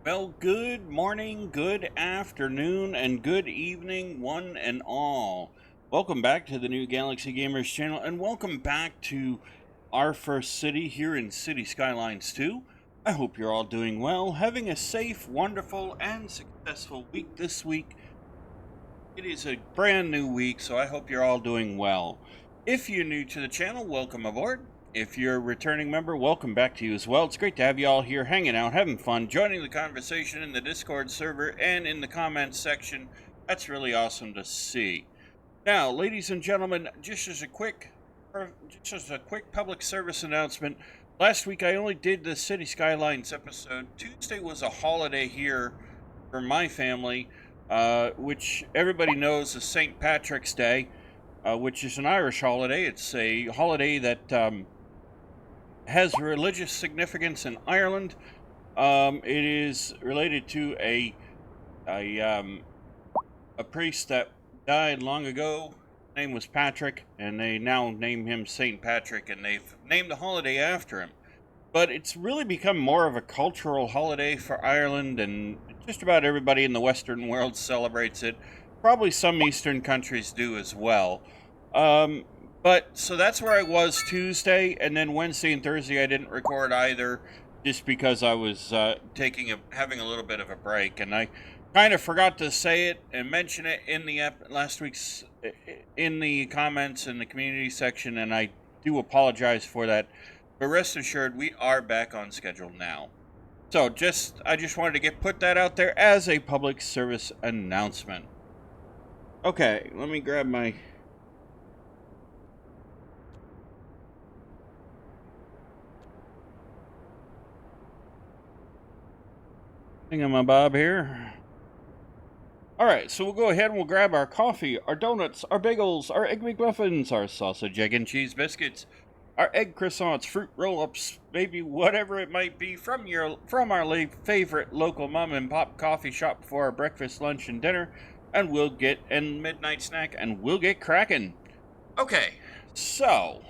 Well, good morning, good afternoon, and good evening, one and all. Welcome back to the new Galaxy Gamers channel, and welcome back to our first city here in City Skylines 2. I hope you're all doing well, having a safe, wonderful, and successful week this week. It is a brand new week, so I hope you're all doing well. If you're new to the channel, welcome aboard. If you're a returning member, welcome back to you as well. It's great to have you all here hanging out, having fun, joining the conversation in the Discord server and in the comments section. That's really awesome to see. Now, ladies and gentlemen, just as a quick public service announcement, last week I only did the City Skylines episode. Tuesday was a holiday here for my family, which everybody knows is St. Patrick's Day, which is an Irish holiday. It's a holiday that has religious significance in Ireland. It is related to a priest that died long ago. His name was Patrick, and they now name him Saint Patrick, and they've named the holiday after him. But it's really become more of a cultural holiday for Ireland, and just about everybody in the Western world celebrates it. Probably some Eastern countries do as well. But so that's where I was Tuesday, and then Wednesday and Thursday I didn't record either, just because I was having a little bit of a break, and I kind of forgot to say it and mention it in the last week's in the comments in the community section, and I do apologize for that. But rest assured, we are back on schedule now. So I just wanted to put that out there as a public service announcement. Okay, let me grab my thingamabob here. Alright, so we'll go ahead and we'll grab our coffee, our donuts, our bagels, our egg McMuffins, our sausage, egg, and cheese biscuits, our egg croissants, fruit roll-ups, maybe whatever it might be from our favorite local mom and pop coffee shop for our breakfast, lunch, and dinner, and midnight snack, and we'll get cracking. Okay, so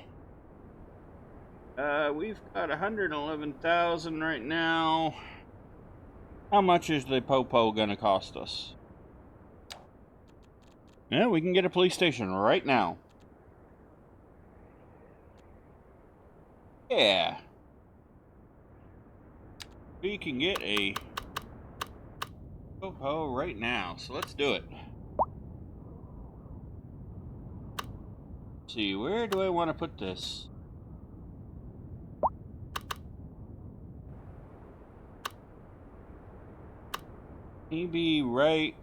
we've got 111,000 right now. How much is the popo gonna cost us? Yeah, we can get a police station right now. Yeah. We can get a popo right now, so let's do it. Let's see, where do I want to put this? Maybe right...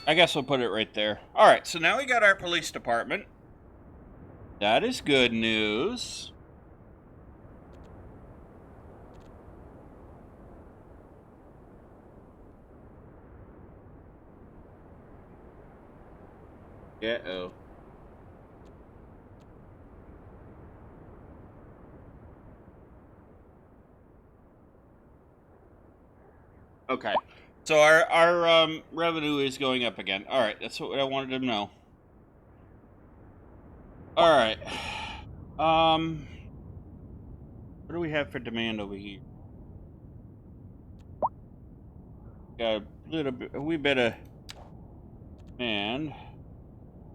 I guess we'll put it right there. Alright, so now we got our police department. That is good news. Uh-oh. Okay. So our revenue is going up again. Alright, that's what I wanted to know. Alright. What do we have for demand over here? Got a wee bit of demand.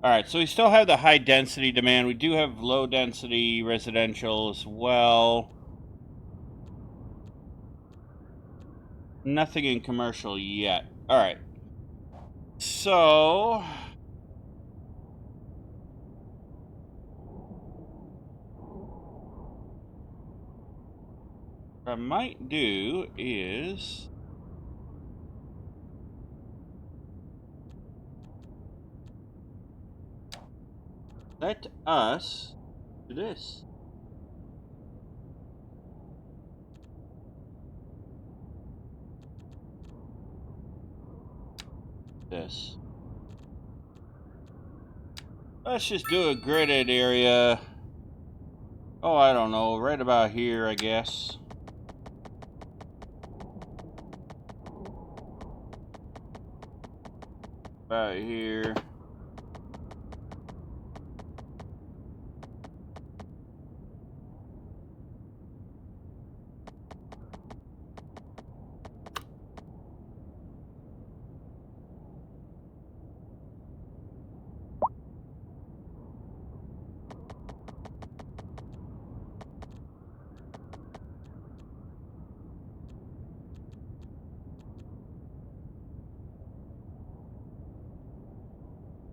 Alright, so we still have the high density demand. We do have low density residential as well. Nothing in commercial yet. Alright. So... what I might do is... let us do this. Let's just do a gridded area. Oh, I don't know, right about here, I guess. About here.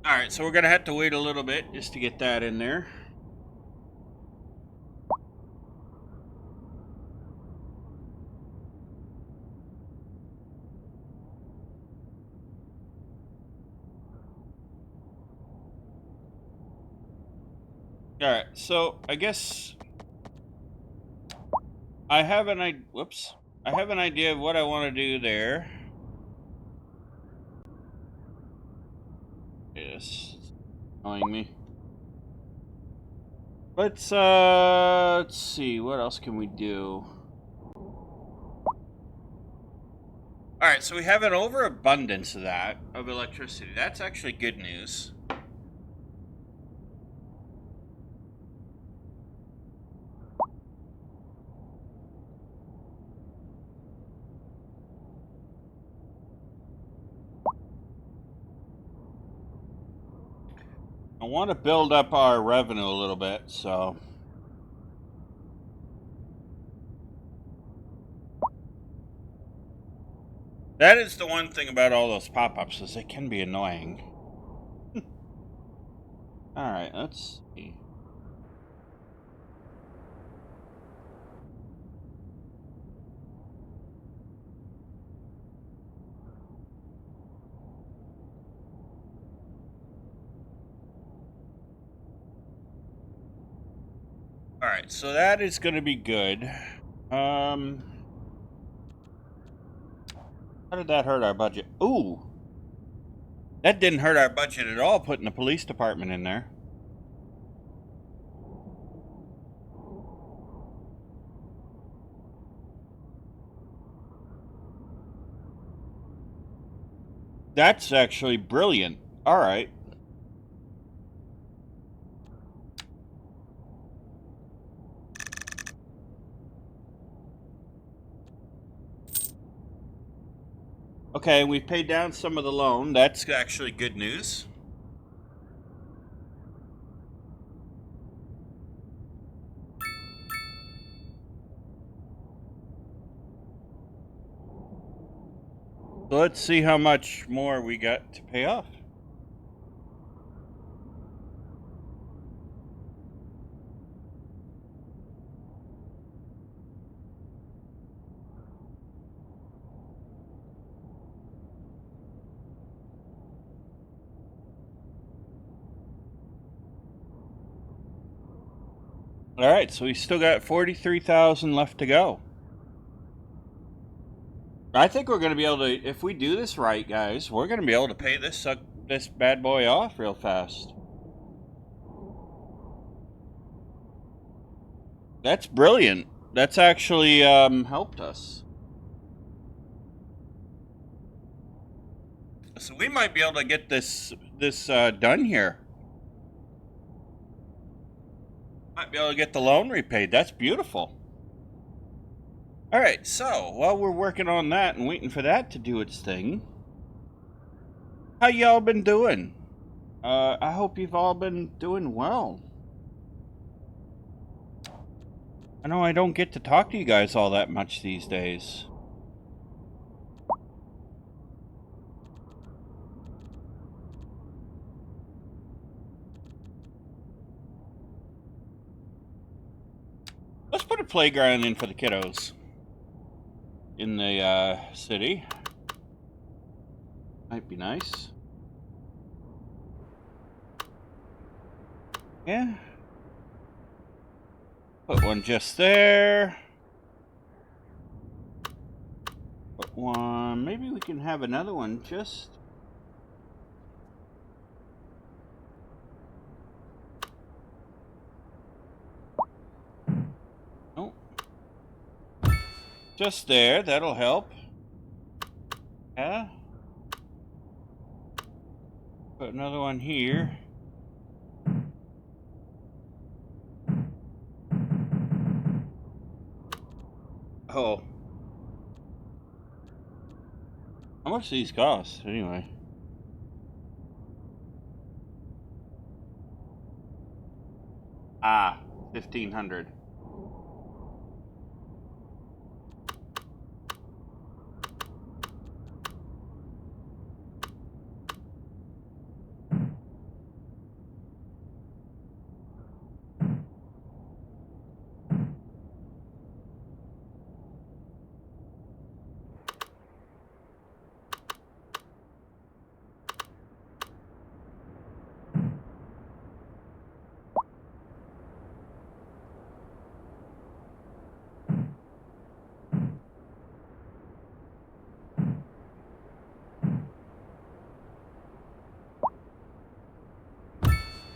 Alright, so we're going to have to wait a little bit just to get that in there. Alright, so I guess I have an idea. Whoops. I have an idea of what I want to do there. Yes. It's annoying me. Let's see, what else can we do? Alright, so we have an overabundance of that, of electricity. That's actually good news. I want to build up our revenue a little bit, so... That is the one thing about all those pop-ups, is they can be annoying. Alright, let's see. Alright, so that is going to be good. How did that hurt our budget? Ooh! That didn't hurt our budget at all, putting the police department in there. That's actually brilliant. Alright. Okay, we've paid down some of the loan. That's actually good news. So let's see how much more we got to pay off. Alright, so we still got 43,000 left to go. I think we're going to be able to, if we do this right, guys, we're going to be able to pay this bad boy off real fast. That's brilliant. That's actually helped us. So we might be able to get this done here. Might be able to get the loan repaid. That's beautiful. Alright, so while we're working on that and waiting for that to do its thing, how y'all been doing? I hope you've all been doing well. I know I don't get to talk to you guys all that much these days. Let's put a playground in for the kiddos in the city. Might be nice. Yeah. Put one just there. Put one. Maybe we can have another one just... Oh. Just there. That'll help. Yeah. Put another one here. Oh. How much do these cost, anyway? Ah, 1,500.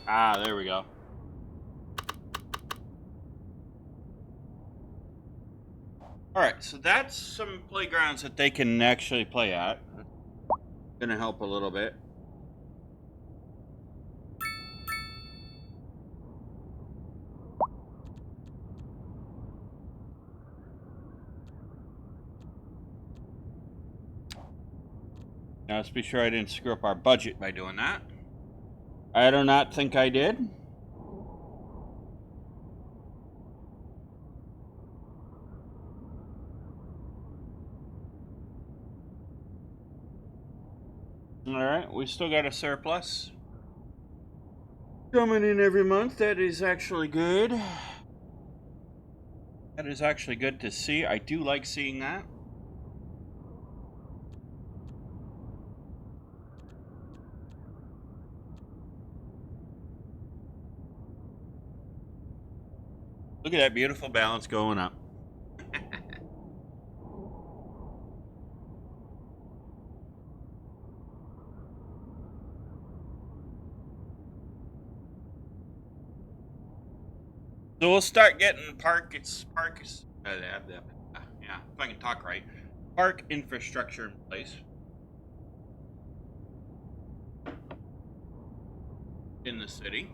Ah, there we go. Alright, so that's some playgrounds that they can actually play at. Gonna help a little bit. Now let's be sure I didn't screw up our budget by doing that. I do not think I did. Alright, we still got a surplus coming in every month. That is actually good. That is actually good to see. I do like seeing that. Look at that beautiful balance going up. So we'll start getting park, yeah, if I can talk right, park infrastructure in place in the city.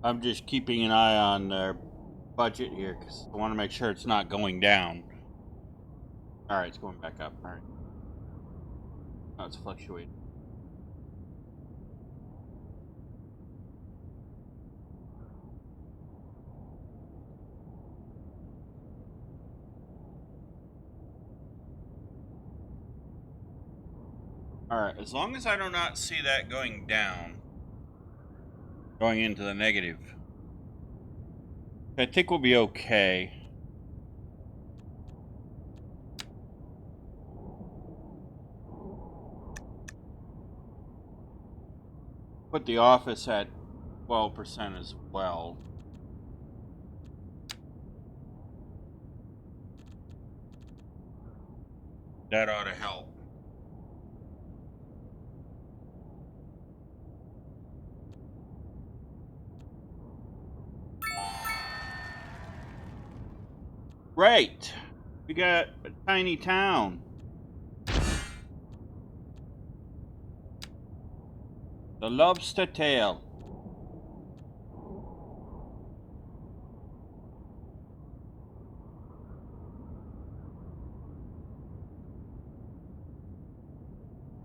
I'm just keeping an eye on their budget here because I want to make sure it's not going down. All right, it's going back up. All right. Oh, it's fluctuating. All right, as long as I do not see that going down, going into the negative, I think we'll be okay. Put the office at 12% as well. That ought to help. Right. We got a tiny town. The Lobster Tail.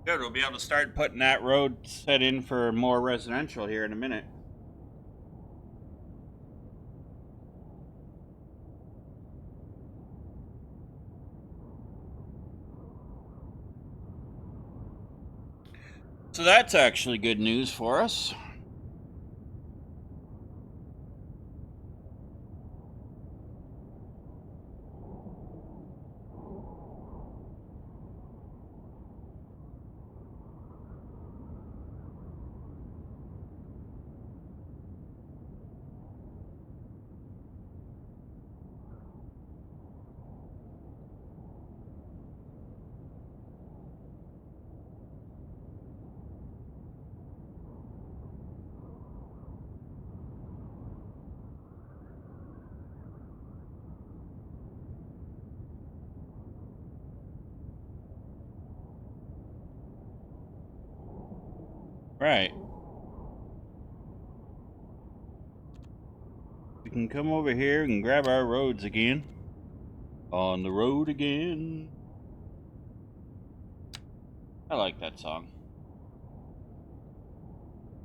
Good, we'll be able to start putting that road set in for more residential here in a minute. So that's actually good news for us. Right. We can come over here and grab our roads again. On the road again. I like that song.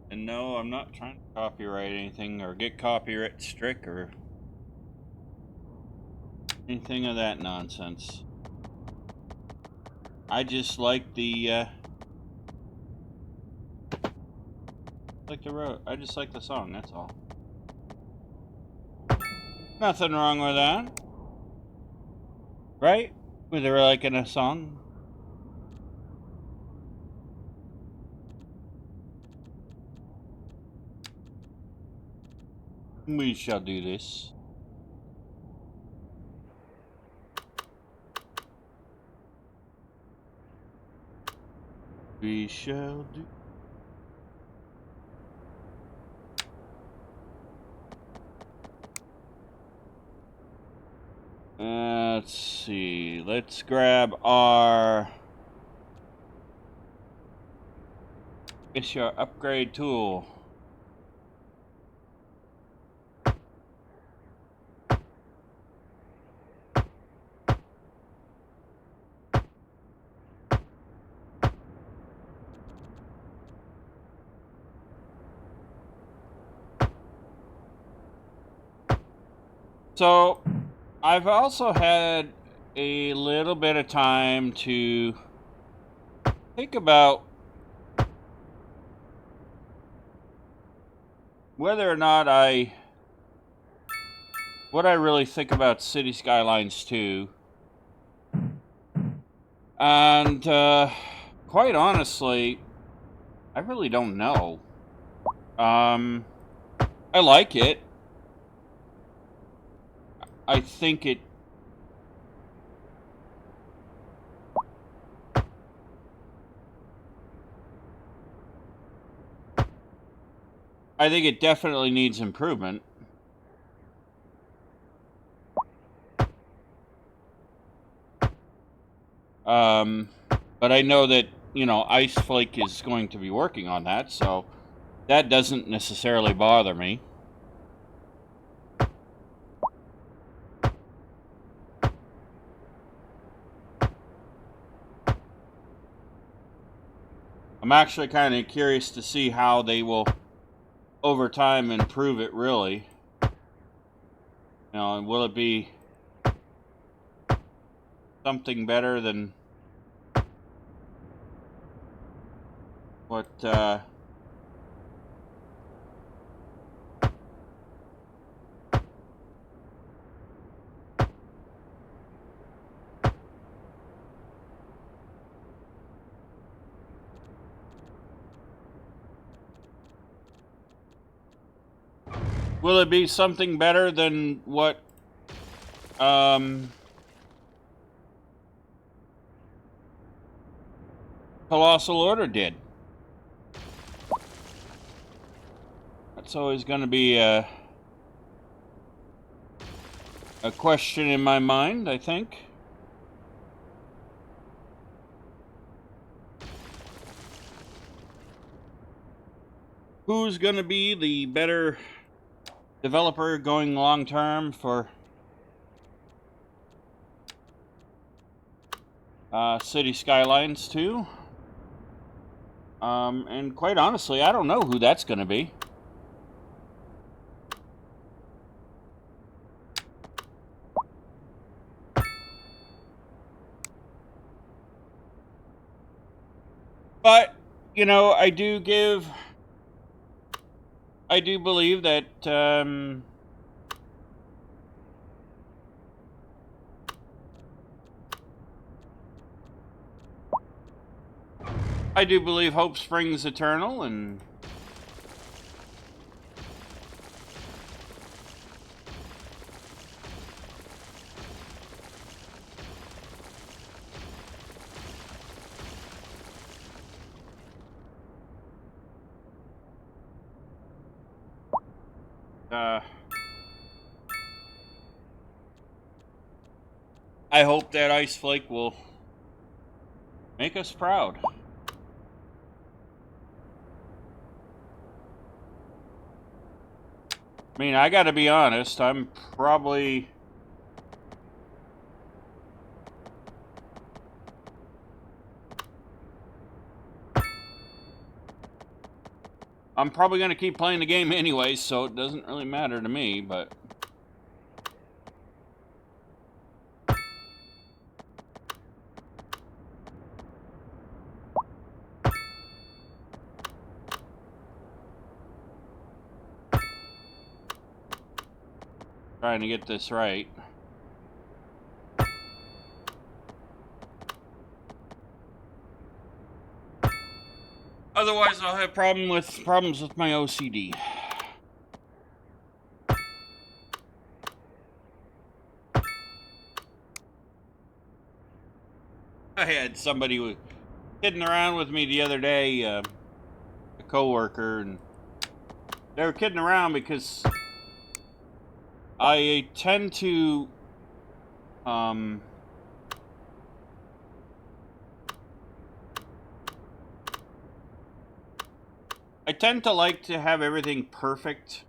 And no, I'm not trying to copyright anything or get copyright strict or anything of that nonsense. I just like the road. I just like the song, that's all. Nothing wrong with that. Right? With her liking a song. We shall do this. We shall do. Let's see. Let's grab our upgrade tool. So, I've also had a little bit of time to think about whether or not what I really think about City Skylines 2. And, quite honestly, I really don't know. I like it. I think it definitely needs improvement. But I know that, Ice Flake is going to be working on that, so that doesn't necessarily bother me. I'm actually kind of curious to see how they will, over time, improve it, really. And will it be something better than what, will it be something better than what, Colossal Order did? That's always going to be a question in my mind, I think. Who's going to be the better developer going long term for City Skylines 2? And quite honestly, I don't know who that's going to be. But, I do believe that, I do believe hope springs eternal, and I hope that Ice Flake will make us proud. I mean, I gotta be honest, I'm probably I'm probably going to keep playing the game anyway, so it doesn't really matter to me, but... Trying to get this right. Otherwise, I'll have problems with my OCD. I had somebody kidding around with me the other day, a coworker, and they were kidding around because I tend to like to have everything perfect.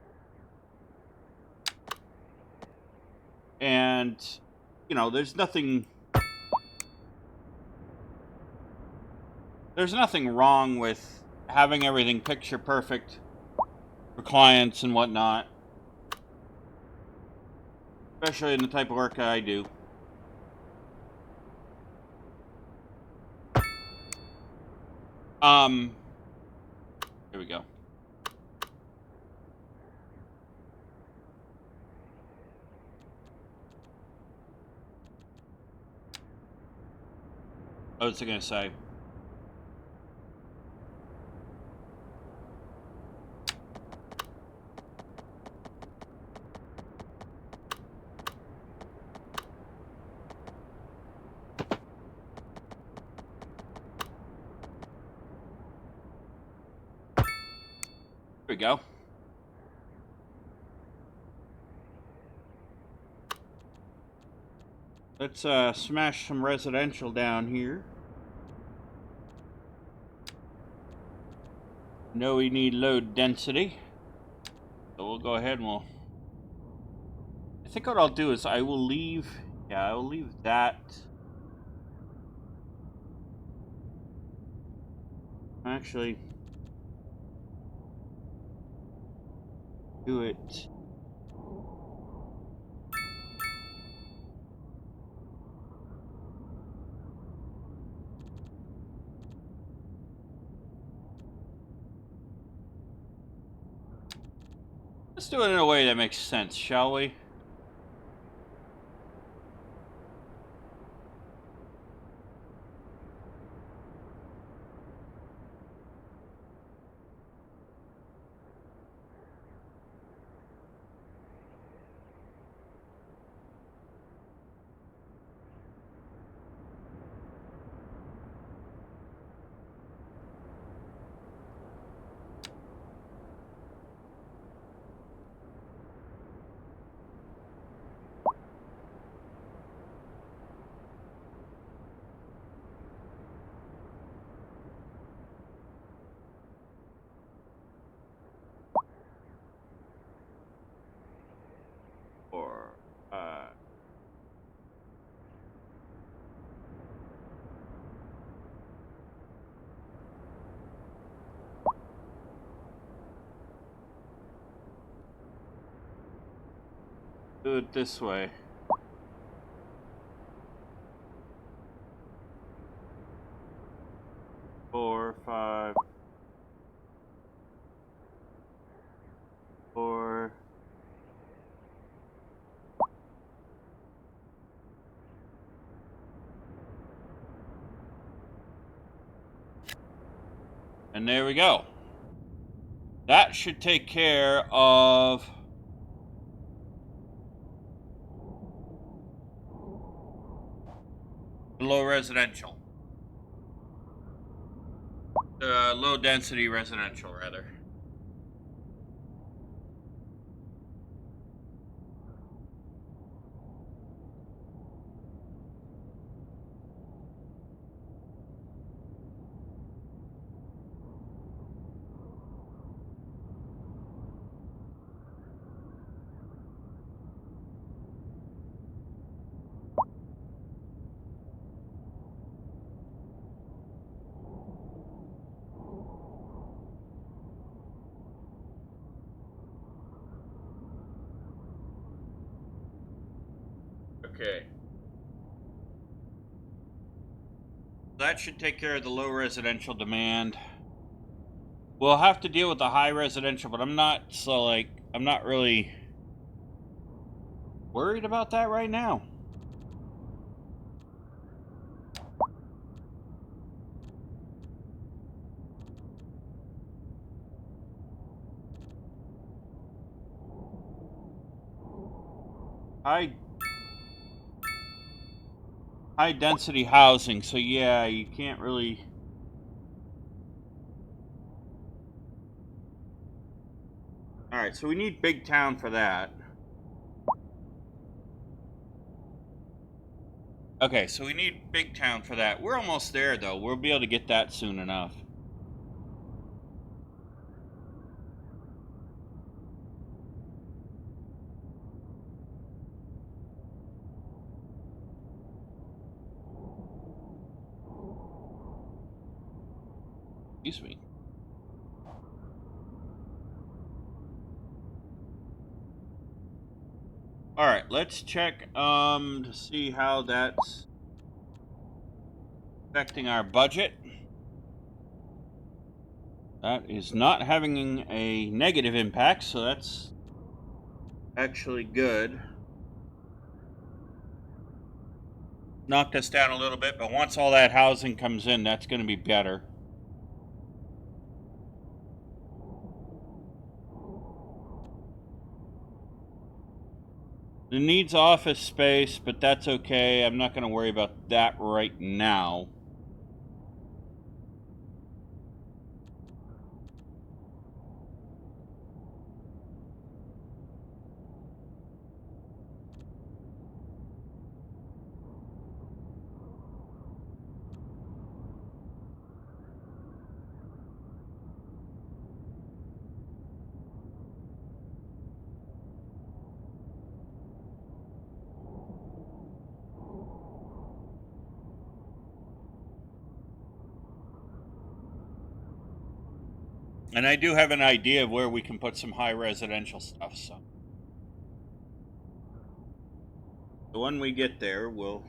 And, you know, there's nothing wrong with having everything picture perfect for clients and whatnot. Especially in the type of work I do. Here we go. What was I gonna say? Here we go. Let's smash some residential down here. Know we need low density. So we'll go ahead and I think what I'll do is I will leave that. Actually, do it. Let's do it in a way that makes sense, shall we? Or do it this way. Four, five, four. And there we go. That should take care of low residential. Low density residential, rather. Okay. That should take care of the low residential demand. We'll have to deal with the high residential, but I'm not really worried about that right now. High density housing, so yeah, you can't really. All right, so we need big town for that. Okay, so we need big town for that. We're almost there though. We'll be able to get that soon enough. Excuse me. All right, let's check to see how that's affecting our budget. That is not having a negative impact, so that's actually good. Knocked us down a little bit, but once all that housing comes in, that's going to be better. It needs office space, but that's okay. I'm not going to worry about that right now. And I do have an idea of where we can put some high residential stuff, so. When we get there, we'll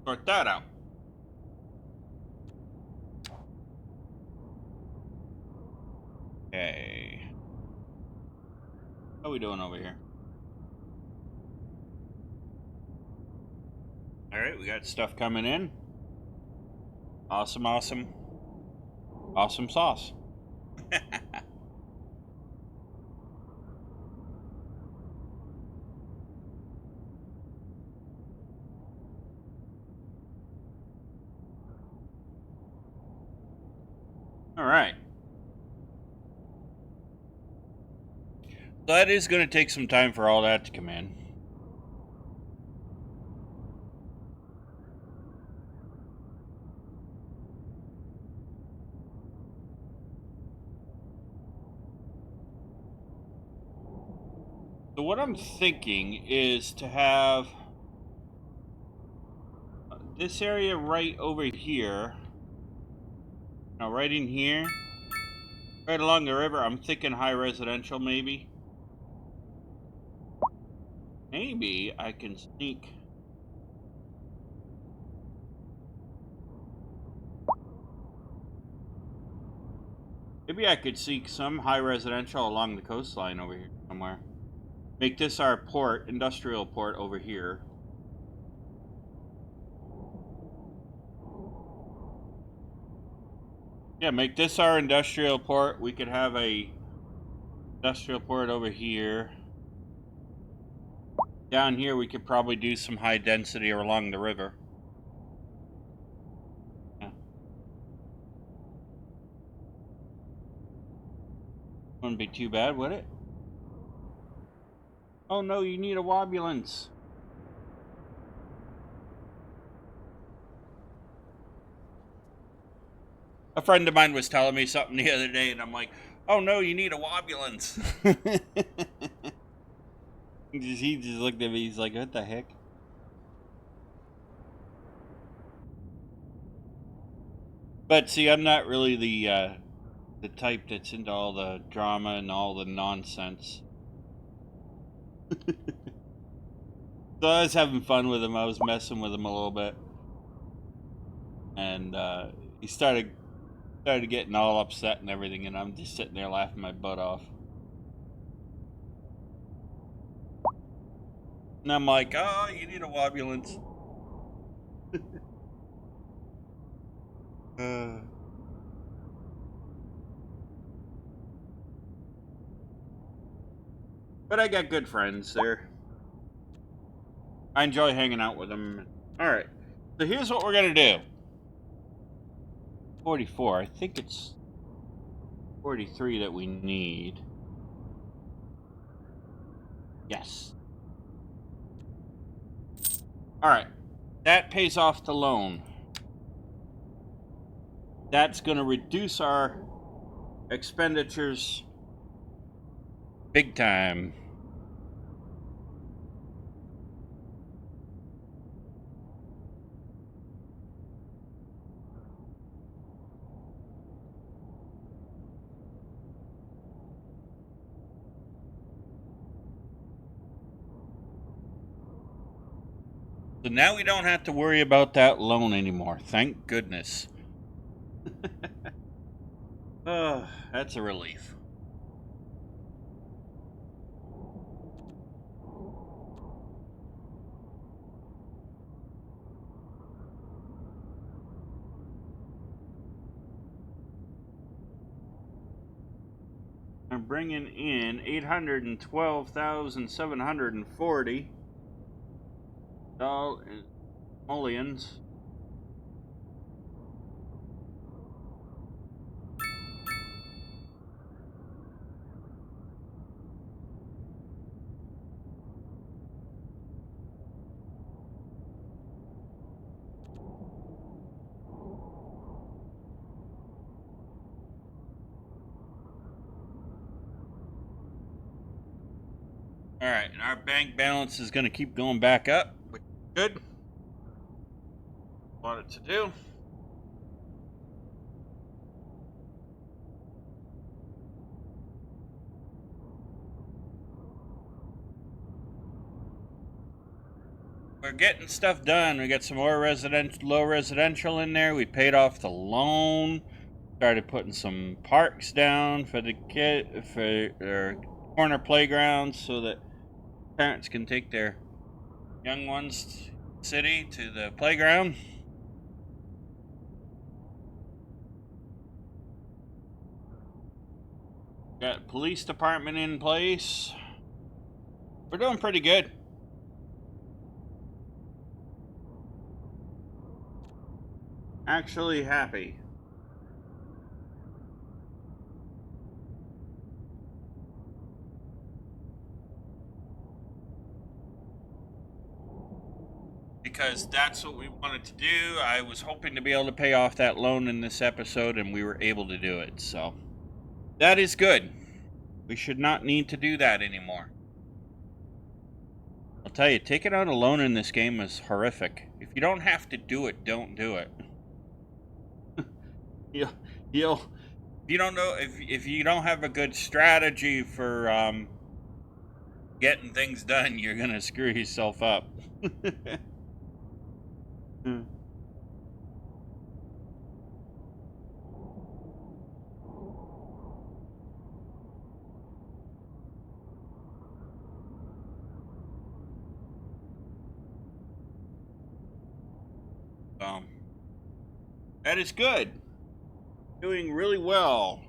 sort that out. Okay. How are we doing over here? Alright, we got stuff coming in. Awesome, awesome. Awesome sauce. Alright. That is going to take some time for all that to come in. So what I'm thinking is to have this area right over here. Now right in here. Right along the river, I'm thinking high residential maybe. Maybe I can sneak. Maybe I could seek some high residential along the coastline over here somewhere. Make this our port, industrial port over here. Yeah, make this our industrial port. We could have a industrial port over here. Down here we could probably do some high density along the river. Yeah. Wouldn't be too bad, would it? Oh no, you need a wobulance. A friend of mine was telling me something the other day, and I'm like, oh no, you need a wobulance. He just looked at me, he's like, what the heck? But see, I'm not really the type that's into all the drama and all the nonsense. So I was having fun with him. I was messing with him a little bit, and he started getting all upset and everything, and I'm just sitting there laughing my butt off. And I'm like, "Oh, you need a wobulance." But I got good friends there. I enjoy hanging out with them. All right. So here's what we're going to do. 44. I think it's 43 that we need. Yes. All right. That pays off the loan. That's going to reduce our expenditures big time. So now we don't have to worry about that loan anymore. Thank goodness. Oh, that's a relief. I'm bringing in 812,740 simoleons. All right, and our bank balance is going to keep going back up, which is good. Want it to do. We're getting stuff done. We got some more low residential in there. We paid off the loan. Started putting some parks down for the their corner playgrounds so that parents can take their young ones city to the playground. Got police department in place. We're doing pretty good. Actually happy. Because that's what we wanted to do. I was hoping to be able to pay off that loan in this episode, and we were able to do it. So that is good. We should not need to do that anymore. I'll tell you, taking out a loan in this game is horrific. If you don't have to do it, don't do it. You'll if you don't know if you don't have a good strategy for getting things done, you're gonna screw yourself up. um, that is good. Doing really well.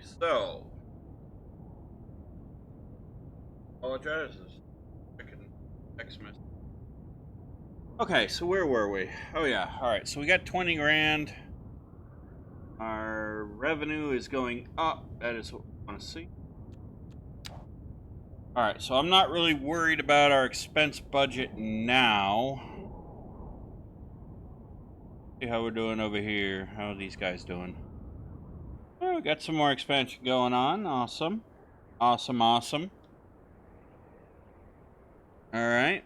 so apologize. Checking text message. Okay, so where were we? Oh yeah, all right. So we got 20 grand. Our revenue is going up. That is what we want to see. All right, so I'm not really worried about our expense budget now. See how we're doing over here. How are these guys doing? Oh, we got some more expansion going on. Awesome. Awesome, awesome. All right.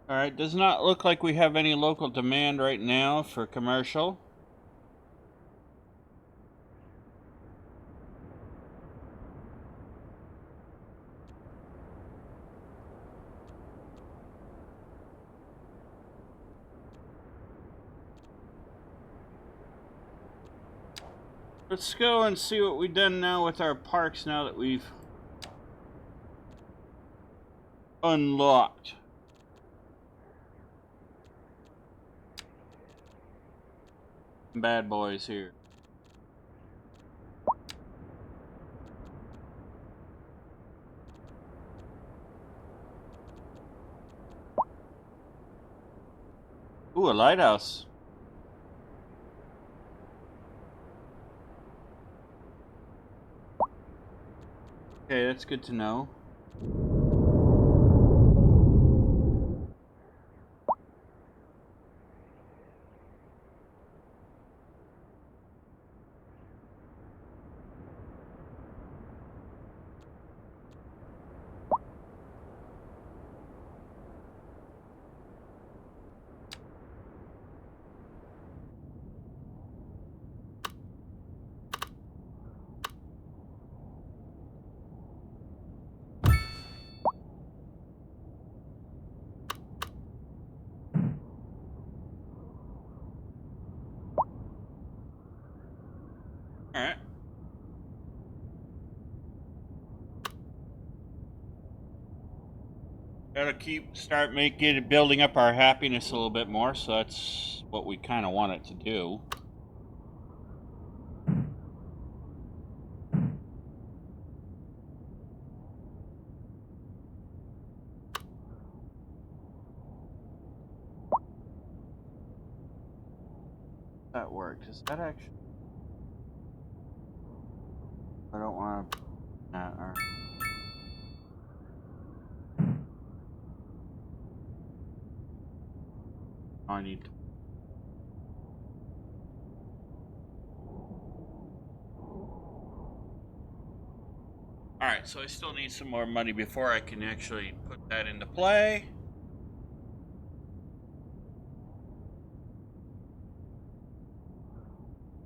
All right, does not look like we have any local demand right now for commercial. Let's go and see what we've done now with our parks now that we've unlocked. Bad boys here. Ooh, a lighthouse. Okay, that's good to know. All right. Gotta start building up our happiness a little bit more, so that's what we kind of want it to do. That worked. Is that actually? I don't want to. I need to. Alright, so I still need some more money before I can actually put that into play.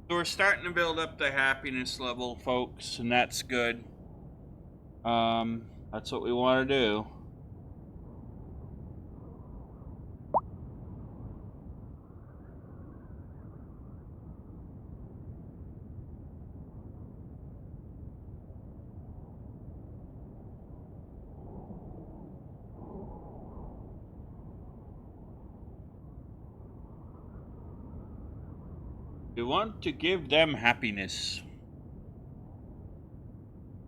So we're starting to build up the happiness level, folks, and that's good. That's what we want to do. We want to give them happiness.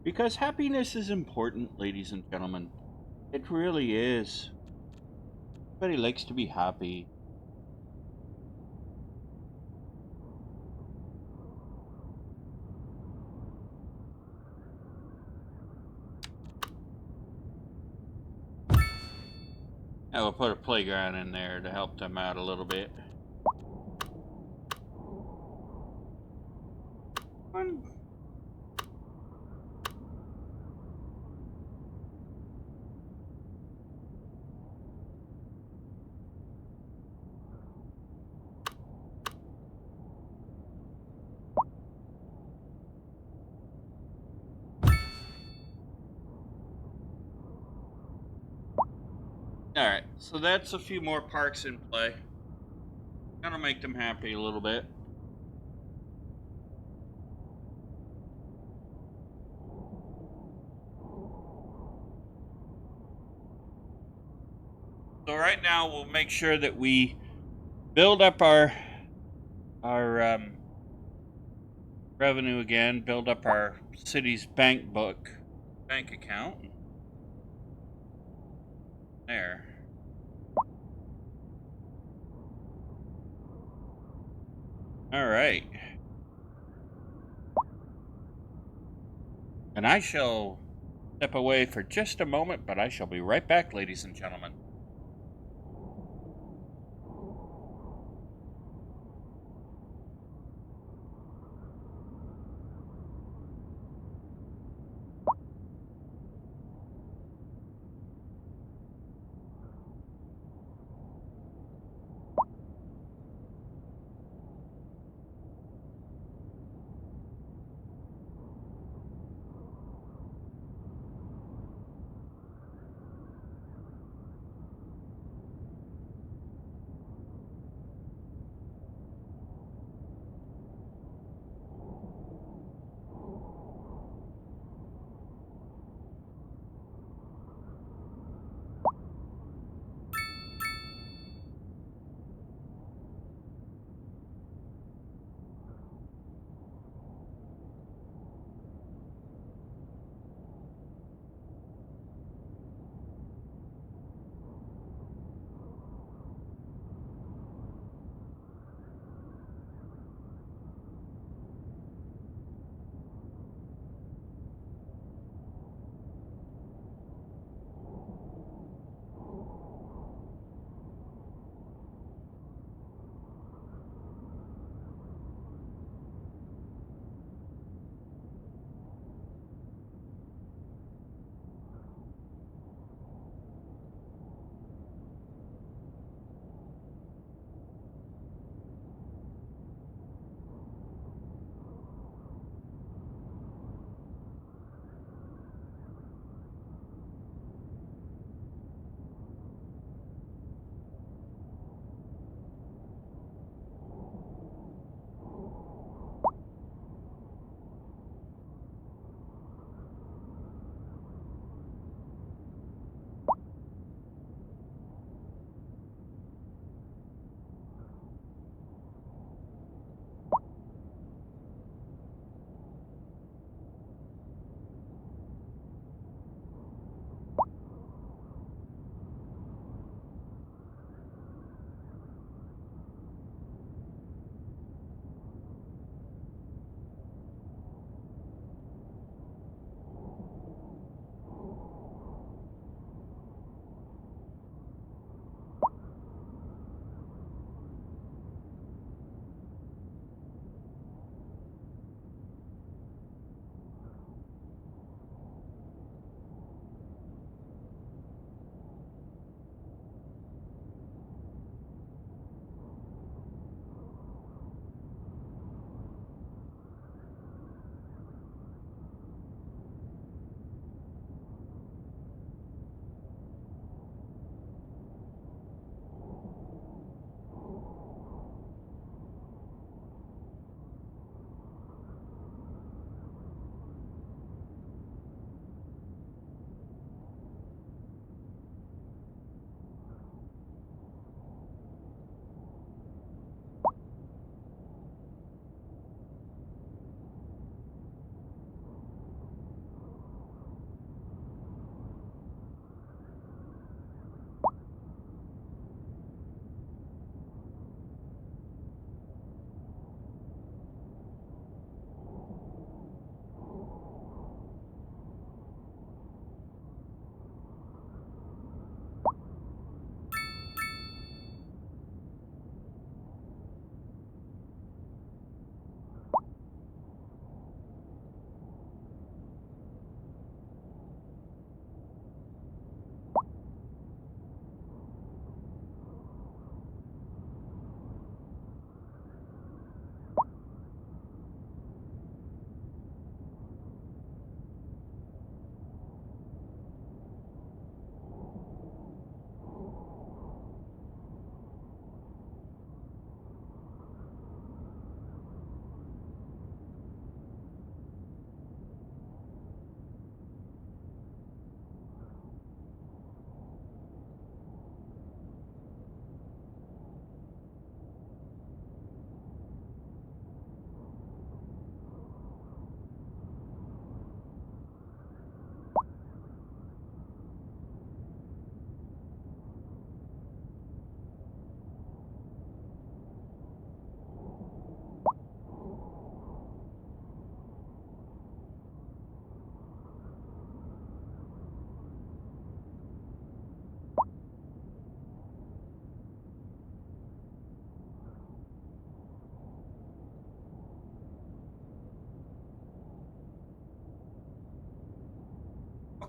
Because happiness is important, ladies and gentlemen. It really is. Everybody likes to be happy. I will put a playground in there to help them out a little bit. Alright, so that's a few more parks in play. Gonna make them happy a little bit. So right now we'll make sure that we build up our revenue again, build up our city's bank account. There. All right. And I shall step away for just a moment, but I shall be right back, ladies and gentlemen.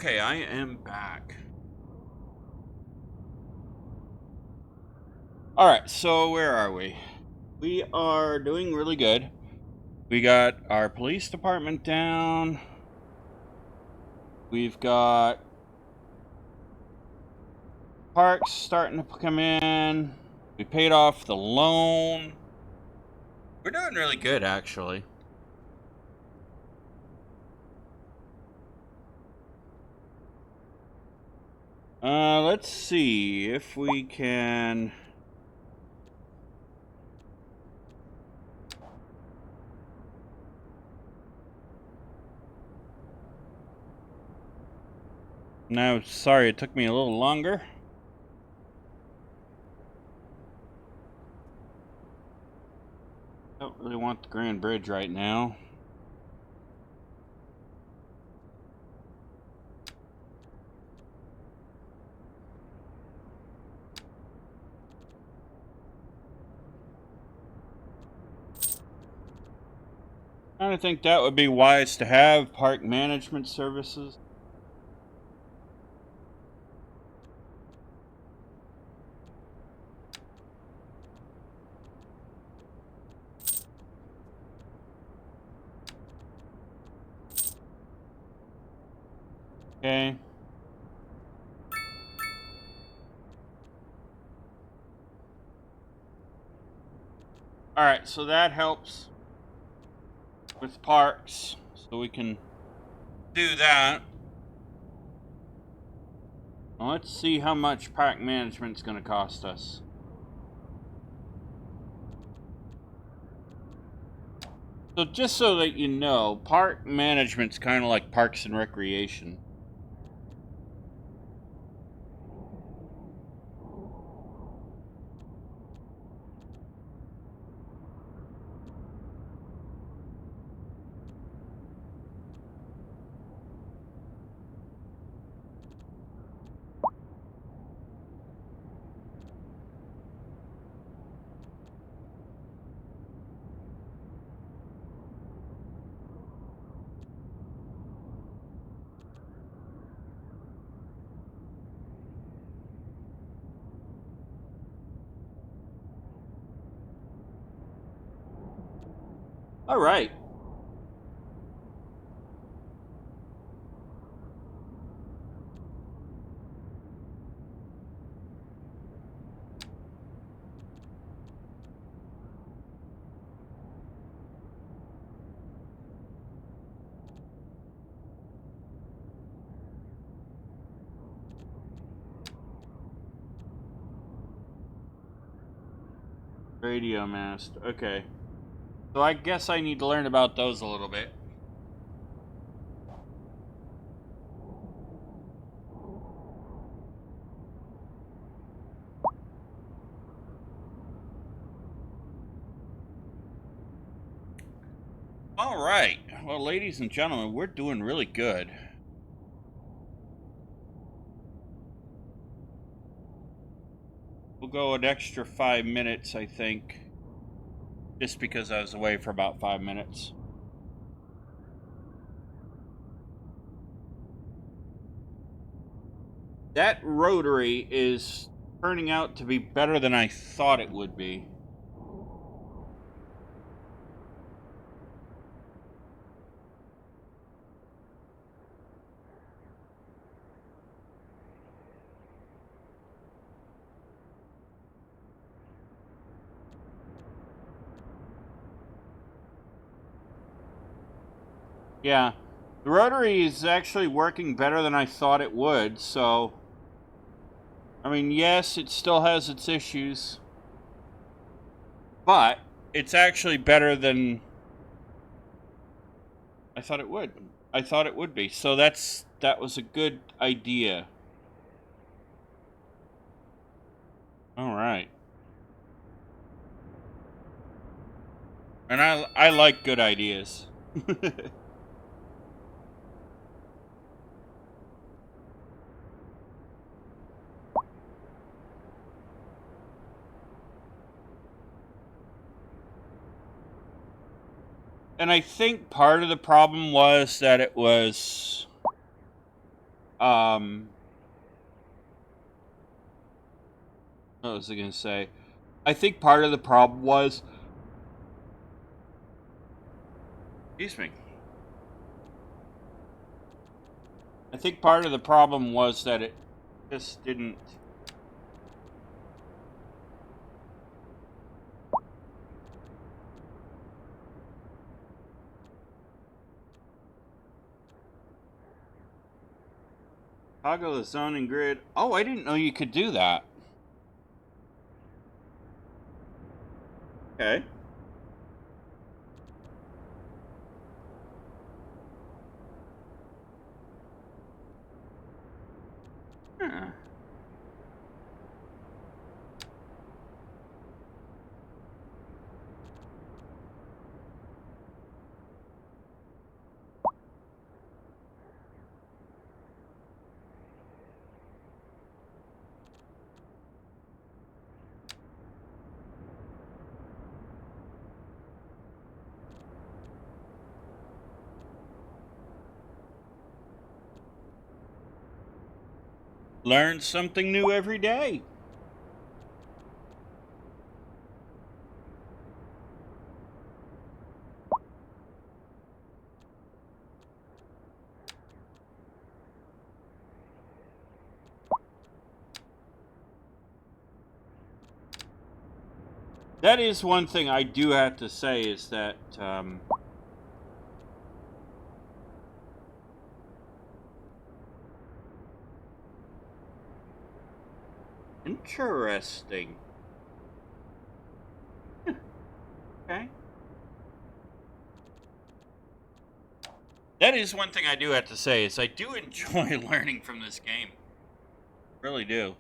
Okay, I am back. All right, so where are we? We are doing really good. We got our police department down. We've got parks starting to come in. We paid off the loan. We're doing really good, actually. Let's see if we can. No, sorry, it took me a little longer. Don't really want the Grand Bridge right now. I think that would be wise to have park management services. Okay. All right, so that helps with parks, so we can do that. Now let's see how much park management's going to cost us. So just so that you know, park management's kind of like parks and recreation. All right. Radio mast. Okay. So I guess I need to learn about those a little bit. All right. Well, ladies and gentlemen, we're doing really good. We'll go an extra 5 minutes, I think. Just because I was away for about 5 minutes. That rotary is turning out to be better than I thought it would be. Yeah, the rotary is actually working better than I thought it would, so... I mean, yes, it still has its issues, but it's actually better than I thought it would. I thought it would be, so that was a good idea. All right. And I like good ideas. And I think part of the problem was that it was what was I going to say? I think part of the problem was, excuse me. I think part of the problem was that it just didn't. Toggle the zoning grid. Oh, I didn't know you could do that. Okay. Huh. Learn something new every day. That is one thing I do have to say is that interesting. Okay. That is one thing I do have to say is I do enjoy learning from this game. Really do.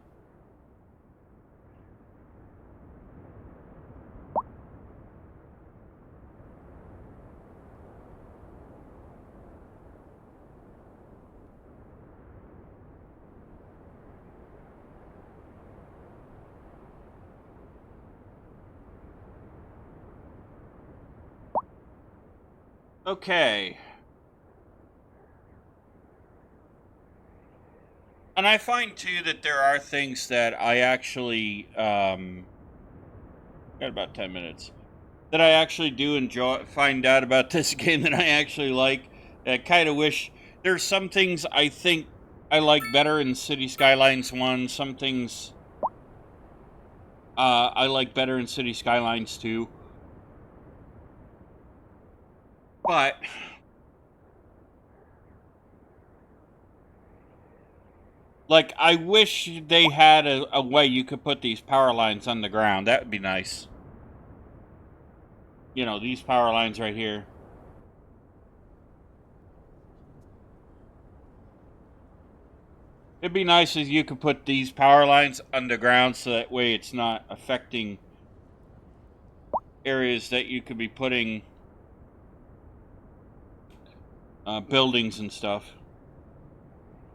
Okay. And I find too that there are things that I actually got about 10 minutes that I actually do enjoy find out about this game that I actually like. I kind of wish there's some things I think I like better in City Skylines 1, some things I like better in City Skylines 2. But like I wish they had a way you could put these power lines on the ground. That would be nice. You know, these power lines right here. It'd be nice if you could put these power lines underground so that way it's not affecting areas that you could be putting buildings and stuff.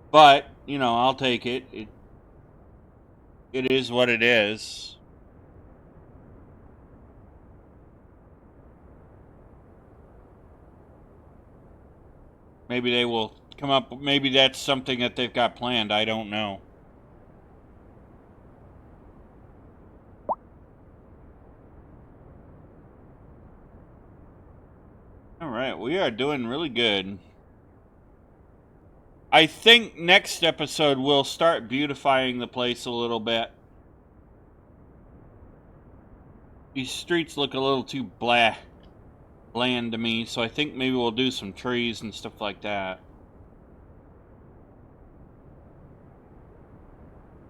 But, you know, I'll take it. It is what it is. Maybe they will come up. Maybe that's something that they've got planned. I don't know. All right, we are doing really good. I think next episode we'll start beautifying the place a little bit. These streets look a little too bland to me, so I think maybe we'll do some trees and stuff like that.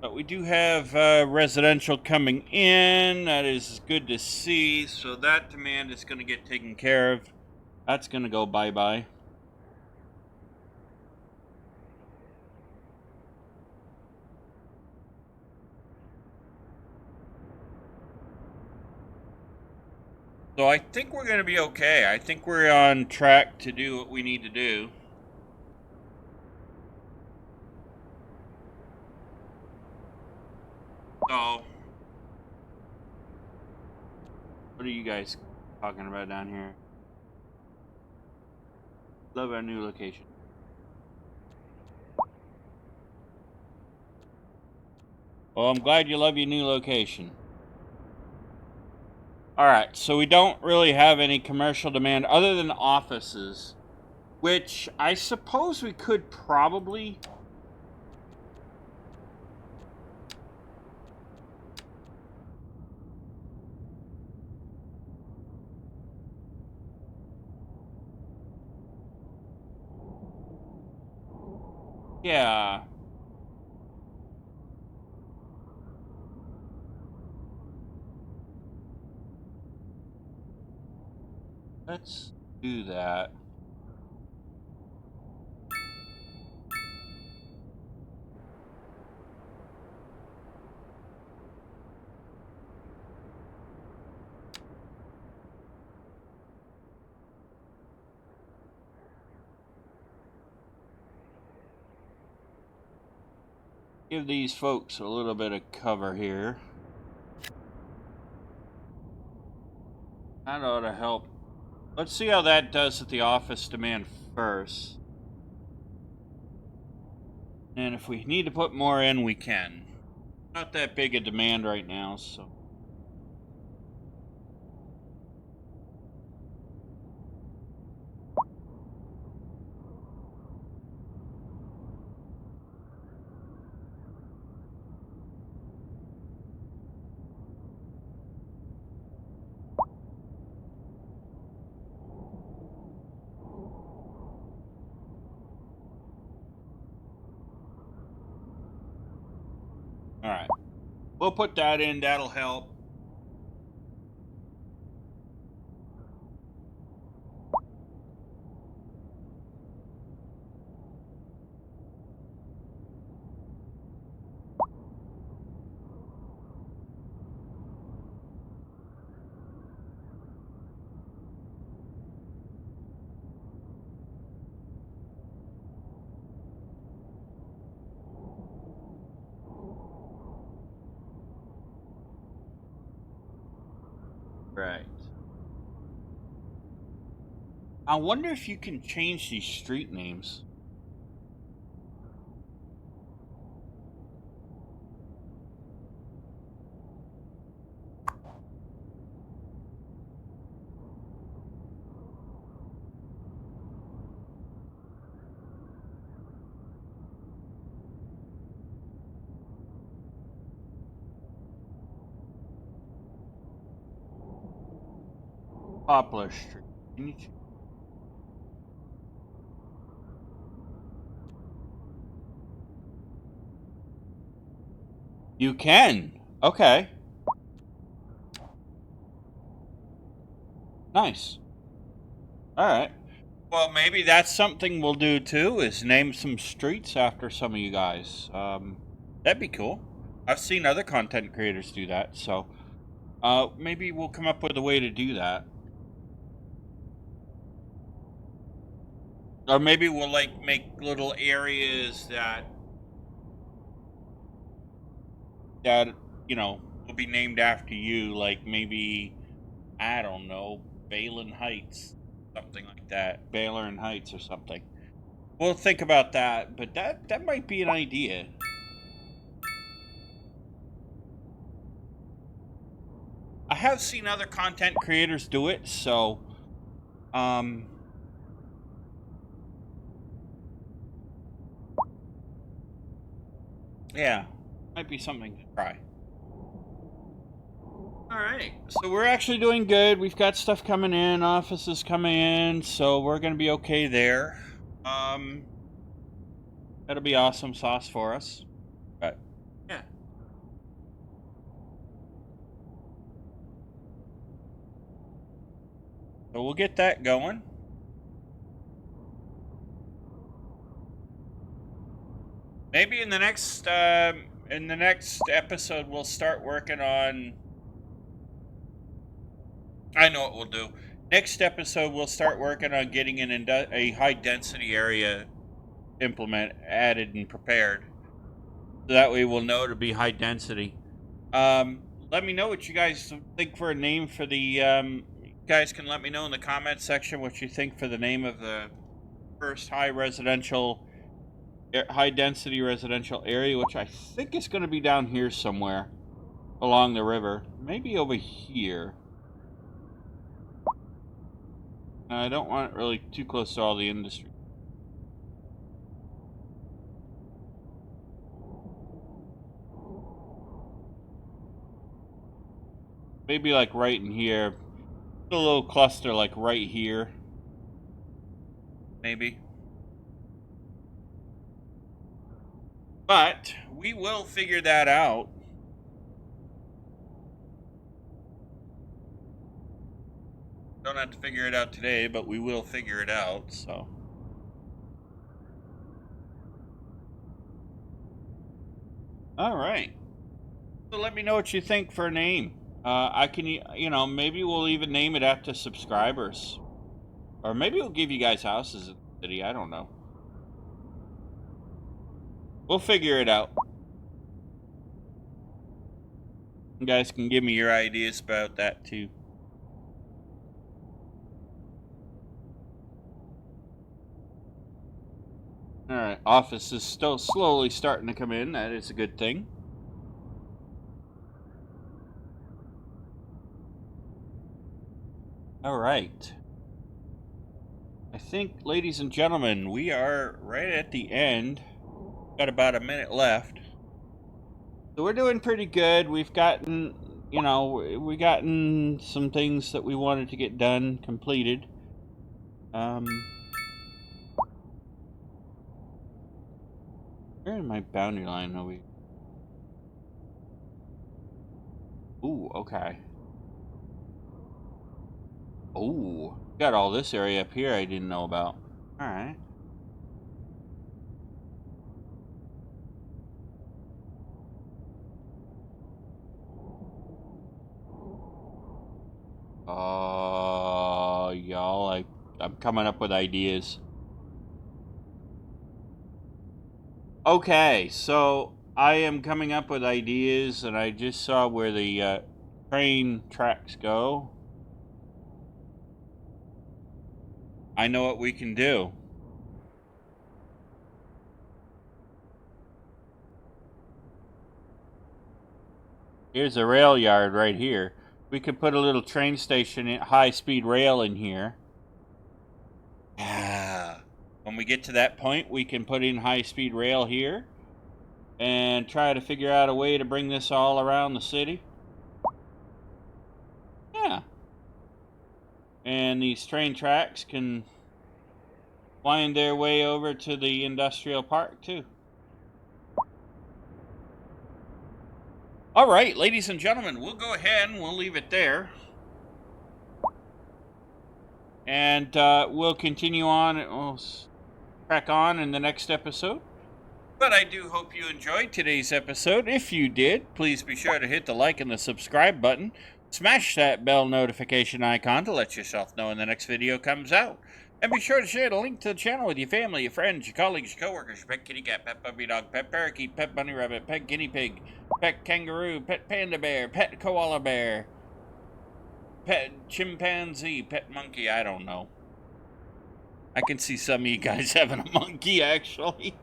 But we do have residential coming in. That is good to see. So that demand is going to get taken care of. That's going to go bye-bye. So I think we're going to be okay. I think we're on track to do what we need to do. So, what are you guys talking about down here? Love our new location. Well, I'm glad you love your new location. Alright, so we don't really have any commercial demand other than offices, which I suppose we could probably... Yeah. Let's do that. Give these folks a little bit of cover here. That ought to help. Let's see how that does at the office demand first. And if we need to put more in, we can. Not that big a demand right now, so... Alright. We'll put that in, that'll help. Right. I wonder if you can change these street names. Poplar Street. Can you You can. Okay. Nice. Alright. Well, maybe that's something we'll do too, is name some streets after some of you guys. That'd be cool. I've seen other content creators do that, so maybe we'll come up with a way to do that. Or maybe we'll like make little areas that you know will be named after you, like maybe I don't know, Balin Heights, something like that, Balin Heights or something. We'll think about that, but that might be an idea. I have seen other content creators do it, so yeah, might be something to try. Alright, so we're actually doing good. We've got stuff coming in, offices coming in, so we're gonna be okay there. That'll be awesome sauce for us. But yeah. So we'll get that going. Maybe in the next episode we'll start working on. I know what we'll do. Next episode we'll start working on getting a high density area implement added and prepared. So that way we'll know to be high density. Let me know what you guys think for a name for the. You guys can let me know in the comment section what you think for the name of the first high residential high density residential area, which I think is going to be down here somewhere along the river. Maybe over here. I don't want it really too close to all the industry. Maybe like right in here. A little cluster like right here. Maybe. But we will figure that out. Don't have to figure it out today, but we will figure it out, so. All right. So let me know what you think for a name. I can, maybe we'll even name it after subscribers. Or maybe we'll give you guys houses in the city. I don't know. We'll figure it out. You guys can give me your ideas about that too. Alright, office is still slowly starting to come in. That is a good thing. Alright. I think, ladies and gentlemen, we are right at the end. Got about a minute left. So we're doing pretty good. We've gotten, we've gotten some things that we wanted to get done, completed. Where is my boundary line over here? Ooh, okay. Ooh, got all this area up here I didn't know about. Alright. Y'all, I'm coming up with ideas. Okay, so I am coming up with ideas, and I just saw where the train tracks go. I know what we can do. Here's a rail yard right here. We could put a little train station, high-speed rail in here. Yeah. When we get to that point, we can put in high-speed rail here and try to figure out a way to bring this all around the city. Yeah. And these train tracks can wind their way over to the industrial park, too. All right, ladies and gentlemen, we'll go ahead and we'll leave it there. And we'll continue on. We'll crack on in the next episode. But I do hope you enjoyed today's episode. If you did, please be sure to hit the like and the subscribe button. Smash that bell notification icon to let yourself know when the next video comes out. And be sure to share the link to the channel with your family, your friends, your colleagues, your coworkers, your pet kitty cat, pet puppy dog, pet parakeet, pet bunny rabbit, pet guinea pig, pet kangaroo, pet panda bear, pet koala bear, pet chimpanzee, pet monkey, I don't know. I can see some of you guys having a monkey, actually.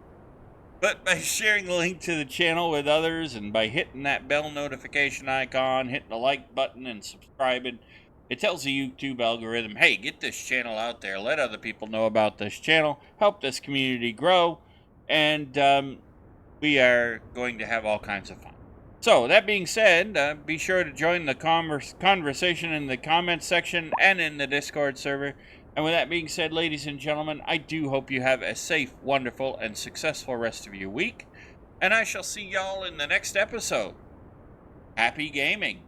But by sharing the link to the channel with others and by hitting that bell notification icon, hitting the like button and subscribing, it tells the YouTube algorithm, hey, get this channel out there. Let other people know about this channel. Help this community grow. And we are going to have all kinds of fun. So, that being said, be sure to join the conversation in the comments section and in the Discord server. And with that being said, ladies and gentlemen, I do hope you have a safe, wonderful, and successful rest of your week. And I shall see y'all in the next episode. Happy gaming!